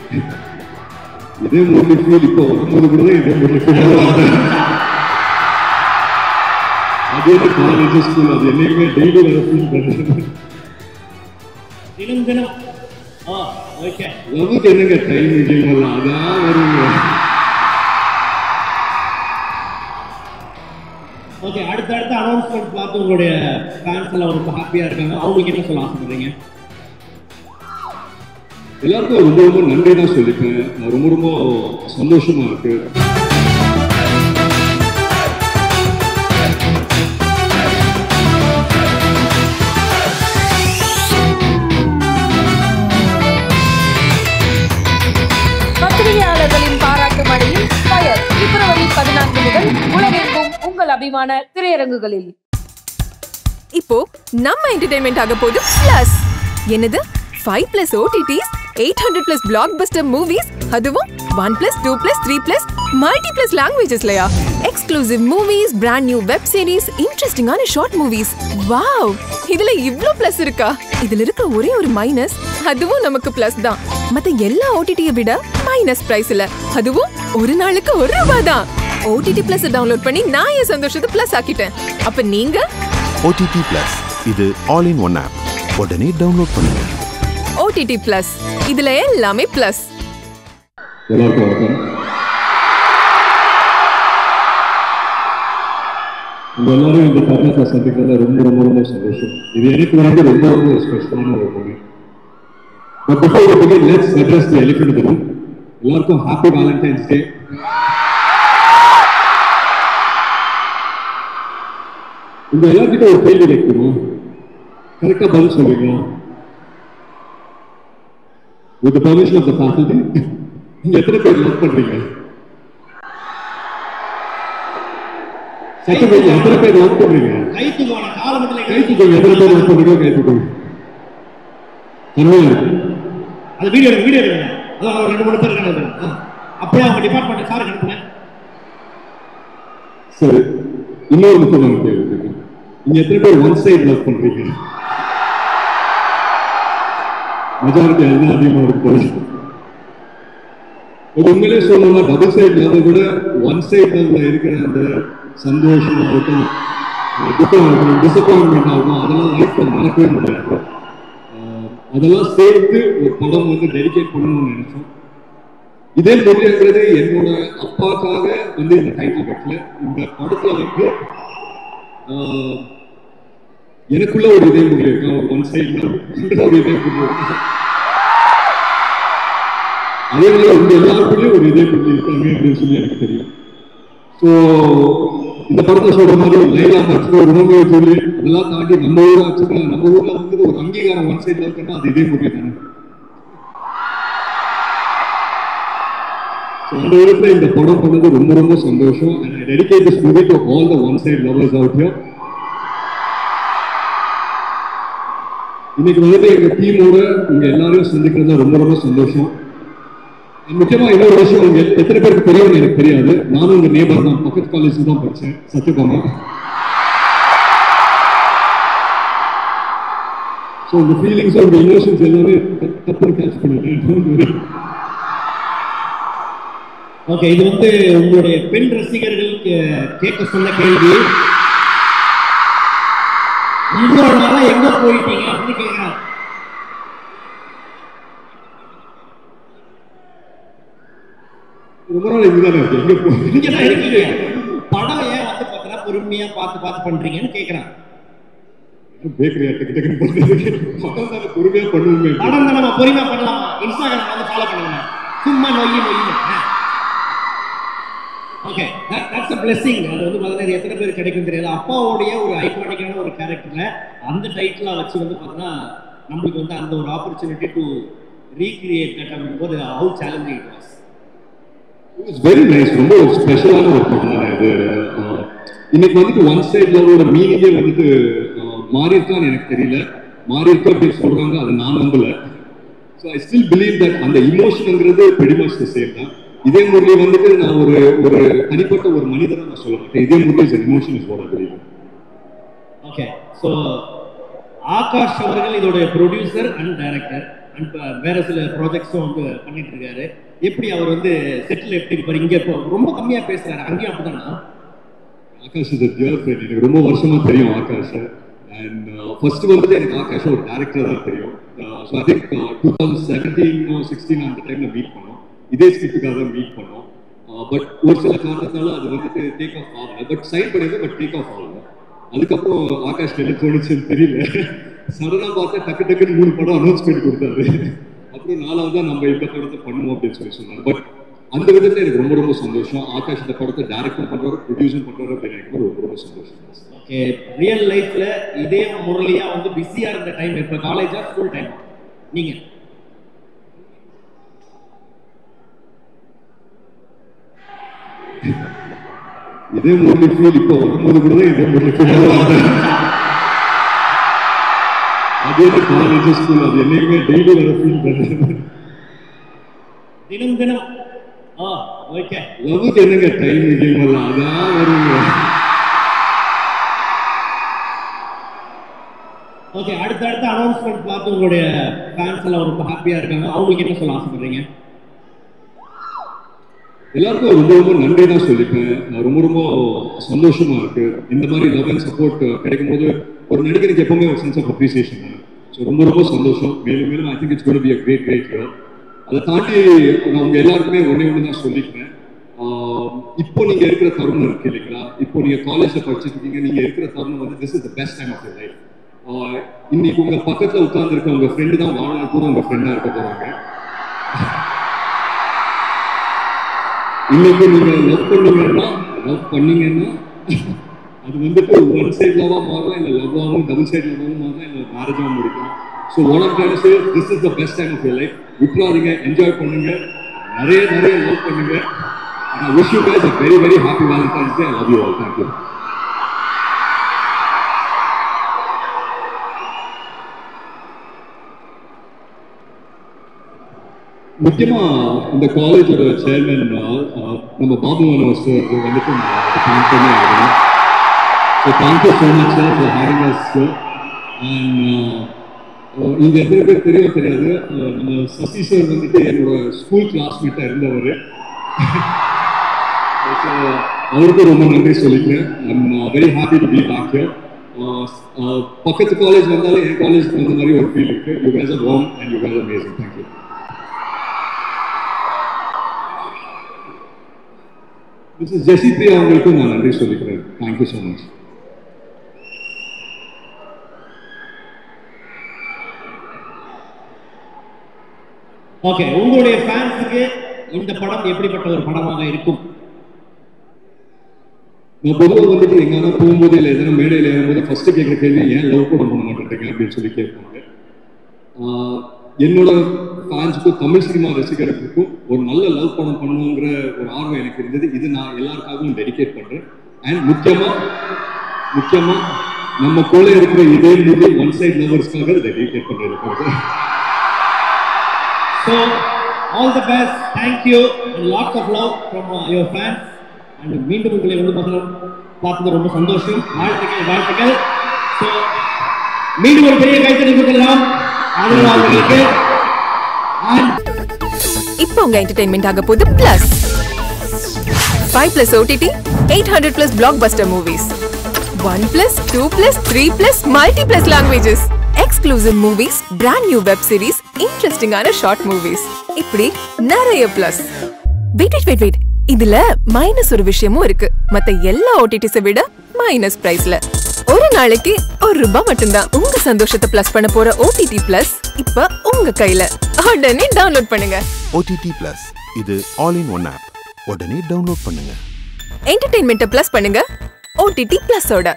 இதே முரளி ஃபீல் இப்போ வரும்போது கூட இதே முரளி ஃபீல் அதே காலேஜ் ஸ்கூல் அது என்னைக்குமே டெய்லி வர ஃபீல் பண்ணுறேன். தினம் தினம் நமக்கு என்னங்க டைம் இல்லைங்களா, அதான் வருங்க. ஓகே, அடுத்த அனௌன்ஸ்மெண்ட் பார்த்து உங்களுடைய ஃபேன்ஸ் எல்லாம் ரொம்ப ஹாப்பியா இருக்காங்க. அவங்களுக்கு என்ன சொல்ல ஆசைப்படுறீங்க? எல்லாருக்கும் ரொம்ப ரொம்ப நன்றி தான் சொல்லிப்பேன். ரொம்ப ரொம்ப சந்தோஷமா இருக்கு. பத்திரிகையாளர்களின் பாராட்டு மழையில் ஃபயர் பிப்ரவரி 14 முதல் உலகெங்கும் உங்கள் அபிமான திரையரங்குகளில். இப்போ நம்ம என்டர்டெயின்மெண்ட் ஆக போது பிளஸ். என்னது 5+ OTTs, 800+ blockbuster movies, அதுவும் 1+, 2+, 3+, multi+ languagesலயா? Exclusive movies, brand new web series, interestingஆன short movies. Wow, இதுல இவ்ளோ பிளஸ் இருக்கா? இதுல இருக்க ஒரே ஒரு மைனஸ், அதுவும் நமக்கு பிளஸ் தான். மத்த எல்லா OTT-யை விட மைனஸ் பிரைஸ்ல, அதுவும் ஒரு நாளுக்கு ₹1 தான். OTT Plus டவுன்லோட் பண்ணி நான் என் சந்தோஷத்தை பிளஸ் ஆக்கிட்டேன். அப்ப நீங்க OTT Plus, இது ஆல் இன் ஒன் ஆப். உடனே டவுன்லோட் பண்ணுங்க. OTT Plus, இதுல எல்லாமே பிளஸ். எல்லாருக்கும் வணக்கம். உங்க எல்லாரும் இந்த தருணத்தை சந்திக்கிறதுல ரொம்ப ரொம்ப ரொம்ப சந்தோஷம். இது எனக்கு வந்து ரொம்ப ரொம்ப ஸ்பெஷலான ஒரு moment. But before we begin, let's address the elephant in the room. எல்லாருக்கும் ஹாப்பி வேலண்டைன்ஸ் டே. உங்க எல்லார்கிட்ட ஒரு கேள்வி கேட்கணும், கரெக்டா பதில் சொல்லுங்க. With the permission of the faculty, நீங்க எத்தனை பேர் லவ் பண்றீங்க? சத்தம் எத்தனை பேர் லவ் பண்றீங்க? கைத்துக்கோங்க, காலமட்டல கைத்துக்கோங்க. எத்தனை பேர் லவ் பண்றீங்க? கைத்துக்கோங்க. கண்மையா இருக்கு. அது வீடியோ எடுங்க. அதான் ஒரு 2-3 பேர் இருக்காங்க. அப்படியே அவங்க டிபார்ட்மெண்ட் சார் அனுப்புங்க. சரி, இன்னொரு முக்கியமான கேள்வி இருக்கு. நீங்க எத்தனை பேர் ஒன் சைடு லவ் பண்றீங்க? மெஜாரிட்டி அதுதான் அதிகமாக இருக்கு. உண்மையிலே சொல்லணும்னா டபுள் சைடு லவ் விட ஒன் சைடு லவ்ல இருக்கிற அந்த சந்தோஷம் ஆகட்டும், டிசப்பாயின்மெண்ட் ஆகும், அதெல்லாம் லைஃப்ல மறக்கவே முடியாது. அதெல்லாம் சேர்த்து ஒரு படம் வந்து டெடிகேட் பண்ணணும்னு நினைச்சோம். இதே மொழிங்கிறது என்னோட அப்பாக்காக வந்து இந்த டைட்டில் கட்டல. இந்த படத்துல வந்து எனக்குள்ள ஒரு இதே மொழி இருக்கு, ஒரு ஒன் சைட்ல ஒரு இதே மொழி இருக்கு. அதே மாதிரி உங்க எல்லாருக்குள்ளேயும் ஒரு இதே மொழி இருக்காங்க அப்படின்னு சொல்லி எனக்கு தெரியும். ஸோ இந்த படத்தை சொல்ற மாதிரி லைலா மற்ற ஒரு ரோமியோ சொல்லி அதெல்லாம் தாண்டி நம்ம ஊரை வச்சுக்கலாம். நம்ம ஊர்ல வந்து ஒரு அங்கீகாரம் ஒன் சைட்ல இருக்குன்னா அது இதே மொழி தானே. அந்த விதத்துல இந்த படம் பண்ணது ரொம்ப ரொம்ப சந்தோஷம். And I dedicate this movie to all the one side lovers out here. இன்னைக்கு வந்துட்டு எங்க டீமோட உங்க எல்லாரையும் சந்திக்கிறதுல ரொம்ப ரொம்ப சந்தோஷம். முக்கியமா இன்னொரு விஷயம், உங்க எத்தனை பேருக்கு தெரியும்னு எனக்கு தெரியாது. நானும் உங்க நேபர் தான், பக்கத்து காலேஜ் தான் படிச்சேன், சத்யபாமா. ஸோ உங்க ஃபீலிங்ஸ் உங்க இமோஷன்ஸ் எல்லாமே தப்பு கேட்ச் பண்ணிட்டேன். ஓகே, இது வந்து உங்களுடைய பெண் ரசிகர்களுக்கு கேட்க சொன்ன கேள்வி. உங்களோட எங்க போயிட்டீங்க அப்படின்னு கேட்கிறாங்க. ரொம்ப நாள் இதுதானே இருக்கு, எங்க இங்கதான் இருக்கீங்க. படம் ஏன் வந்து பார்த்தா பொறுமையா பார்த்து பண்றீங்கன்னு கேட்கிறாங்க. பேக்கரியா டக்கு படம் தானே பொறுமையா பண்ணுவோமே. படம் தான் நம்ம பொறுமையா பண்ணலாமா? இன்ஸ்டாகிராம் வந்து ஃபாலோ பண்ணுங்க, சும்மா நொய்யி. Okay, that's a blessing. அது வந்து முதல்ல எத்தனை பேர் கிடைக்கும் தெரியாது. அப்பாவுடைய ஒரு ஐகானிக்கான ஒரு கேரக்டர்ல அந்த டைட்டிலா வச்சு வந்து பார்த்தா நம்மளுக்கு வந்து அந்த ஒரு ஆப்பர்ச்சுனிட்டி டு ரீக்ரியேட் தட் அப்படிங்கும்போது how challenging it was. It's very nice. ரொம்ப ஸ்பெஷலான ஒரு படம் தான் இது. இன்னைக்கு வந்துட்டு ஒன் சைட் லவோட மீனிங்கே வந்துட்டு மாறி இருக்கான்னு எனக்கு தெரியல. மாறி இருக்கு அப்படின்னு சொல்றாங்க, அதை நான் நம்பல. So I still believe that அந்த இமோஷனுங்கிறது pretty much the same தான். இதே முறையை வந்துட்டு நான் ஒரு தனிப்பட்ட ஒரு மனிதரை நான் சொல்ல மாட்டேன். இதே முறையில் emotion is what I believe. Okay, so Akash அவர்கள் இதோட ப்ரொடியூசர் அண்ட் டைரக்டர். அண்ட் வேற சில ப்ராஜெக்ட்ஸும் வந்து பண்ணிட்டு இருக்காரு. எப்படி அவர் வந்து செட்டில் எப்படி இருப்பார்? இங்கே இப்போ ரொம்ப கம்மியாக பேசுறாரு, அங்கேயும் அப்படிதானா? Akash is dear friend. எனக்கு ரொம்ப வருஷமா தெரியும் ஆகாஷ். அண்ட் ஃபர்ஸ்ட் வந்துட்டு எனக்கு ஆகாஷ் ஒரு டேரக்டர் தான் தெரியும். ஸோ ஐ திங்க் 2017-16 அந்த டைம்ல மீட் பண்ணோம். இதே ஸ்கிரிப்டுக்காக தான் மீட் பண்ணோம். பட் ஒரு சில காரணத்தால அது வந்துட்டு டேக் ஆஃப் ஆகல. பட் சைன் பண்ணியது, பட் டேக் ஆஃப் ஆகல. அதுக்கப்புறம் ஆகாஷ் என்ன தோணுச்சுன்னு தெரியல, சடனாக பார்த்தா டக்கு டக்குன்னு 3 படம் அனௌன்ஸ்மெண்ட் கொடுத்தாரு. அப்புறம் 4வது தான் நம்ம இந்த படத்தை பண்ணுவோம் அப்படின்னு சொல்லி சொன்னாங்க. பட் அந்த விதத்தில் எனக்கு ரொம்ப ரொம்ப சந்தோஷம். ஆகாஷ் இந்த படத்தை டைரக்டர் பண்றாரு, ப்ரொடியூசர் பண்றாரு அப்படின்னு எனக்கு ரொம்ப ரொம்ப சந்தோஷம். ஓகே, ரியல் லைஃப்ல இதே முரளியா வந்து பிஸியா இருந்த டைம் இப்ப காலேஜா ஸ்கூல் டைம் நீங்க? இதே முரளி ஃபீல் இப்போ வரும்போது கூட இதே முரளி ஃபீல் அதே காலேஜ் ஸ்கூல் அது என்னைக்குமே டெய்லி வர ஃபீல் பண்ணுறது. தினம் தினம் ஓகே. லவ்வுக்கு என்னங்க டைம் கேம் எல்லாம் அதான் வருங்க. ஓகே, அடுத்த அனௌன்ஸ்மெண்ட் பார்த்து உங்களுடைய ஃபேன்ஸ் எல்லாம் ரொம்ப ஹாப்பியா இருக்காங்க. அவங்களுக்கு என்ன சொல்ல ஆசைப்படுறீங்க? எல்லாருக்கும் ரொம்ப ரொம்ப நன்றி தான் சொல்லிப்பேன். ரொம்ப ரொம்ப சந்தோஷமா இருக்கு. இந்த மாதிரி லவ் அண்ட் சப்போர்ட் கிடைக்கும் போது ஒரு நடிகருக்கு எப்பவுமே ஒரு சென்ஸ் ஆஃப் அப்ரிசியேஷன். ஸோ ரொம்ப ரொம்ப சந்தோஷம். மேலும் மேலும் I think it's going to be a great year. அதை தாண்டி நான் உங்க எல்லாருக்குமே ஒன்று தான் சொல்லிக்கிறேன். இப்போ நீங்க இருக்கிற தருணம் இருக்கு இல்லைங்களா, இப்போ நீங்க காலேஜ்ல படிச்சுட்டு இருக்கீங்க, நீங்க இருக்கிற தருணம் வந்து this is the best time of your life. இன்னைக்கு உங்க பக்கத்துல உட்கார்ந்து இருக்க உங்க ஃப்ரெண்டு தான் வாழ்நாள் கூட உங்க ஃப்ரெண்டா இருக்க போறாங்க. இன்னைக்கு நீங்க லவ் பண்ணீங்கன்னா அது வந்துட்டு ஒன் சைட் லவ்வா மாறலாம், இல்லை லவ்வாகவும் டபுள் சைட் லவ்வாகவும் மாறலாம், இல்லை மேரேஜாகவும் முடிக்கலாம். So what I'm trying to say, this is the best time of your life. விட்டுறாதீங்க, என்ஜாய் பண்ணுங்க, நிறைய லவ் பண்ணுங்க. I wish you guys a very very happy Valentine's Day. I love you all. Thank you. முக்கியமா இந்த காலேஜோட chairman நம்ம பாபு மனோஸ் வந்துட்டு thank பண்ணி ஆகணும். So thank you so much sir for having as. And நீங்க எத்தனை பேர் தெரியாது, நம்ம சசி சார் வந்துட்டு என்னோட ஸ்கூல் கிளாஸ்மேட்டாக இருந்தவர். அவருக்கு ரொம்ப நன்றி சொல்லிக்கிறேன். I'm very happy to be back here. பக்கத்து காலேஜ் வந்தாலும் என் காலேஜ்க்கு வந்த மாதிரி ஒரு ஃபீல் இருக்கு. You guys are warm and you guys are amazing. Thank you. Mrs Jessy Priya அவங்களுக்கும் நான் நன்றி சொல்லிக்கிறேன். Thank you so much. ஓகே, உங்களுடைய ஃபேன்ஸுக்கு இந்த படம் எப்படிப்பட்ட ஒரு படமாக இருக்கும்? நான் பொதுவாக வந்துட்டு எங்கன்னா போகும்போது இல்லை எதனா மேடையில் ஏறும்போது ஃபர்ஸ்ட் கேட்குற கேள்வி, ஏன் லவ் படம் பண்ண மாட்டேங்க அப்படின்னு சொல்லி கேட்பாங்க. என்னோட ஃபேன்ஸுக்கும் தமிழ் சினிமா ரசிகர்களுக்கும் ஒரு நல்ல லவ் படம் பண்ணுங்கிற ஒரு ஆர்வம் எனக்கு இருந்தது. இது நான் எல்லாருக்காகவும் டெடிகேட் பண்ணுறேன். அண்ட் முக்கியமாக நம்ம கூட இருக்கிற இதே மூவி ஒன் சைட் லவர்ஸ்க்காக இதை டெடிகேட் பண்ணுறது. So all the best, thank you and lots of love from your fans. And மீண்டும் உங்களை வந்து பார்த்தது ரொம்ப சந்தோஷம். வாழ்த்துக்கள். ஸோ மீண்டும் ஒரு பெரிய கைத்தறி கொடுக்கலாம் ஆதரவாளர்களுக்கு. இப்போ உங்க என்டர்டெயின்மெண்ட் ஆக போகுது plus 5+ OTT, 800+ blockbuster movies, 1+, 2+, 3+ multi+ languages, exclusive movies, brand new web series, interesting ஆன short movies, இப்படி நிறைய பிளஸ். வெயிட் இதுல மைனஸ் ஒரு விஷயமும் இருக்கு. மத்த எல்லா ஓடிடிஸை விட மைனஸ் பிரைஸ்ல ஒரு நாளைக்கு ₹1 மட்டும்தான். உங்க சந்தோஷத்தை பிளஸ் பண்ண போற OTT பிளஸ் இப்ப உங்க கையில. உடனே டவுன்லோட் பண்ணுங்க. OTT பிளஸ் இது ஆல் இன் ஒன் ஆப். உடனே டவுன்லோட் பண்ணுங்க. என்டர்டெயின்மெண்ட்டை பிளஸ் பண்ணுங்க OTT பிளஸோட.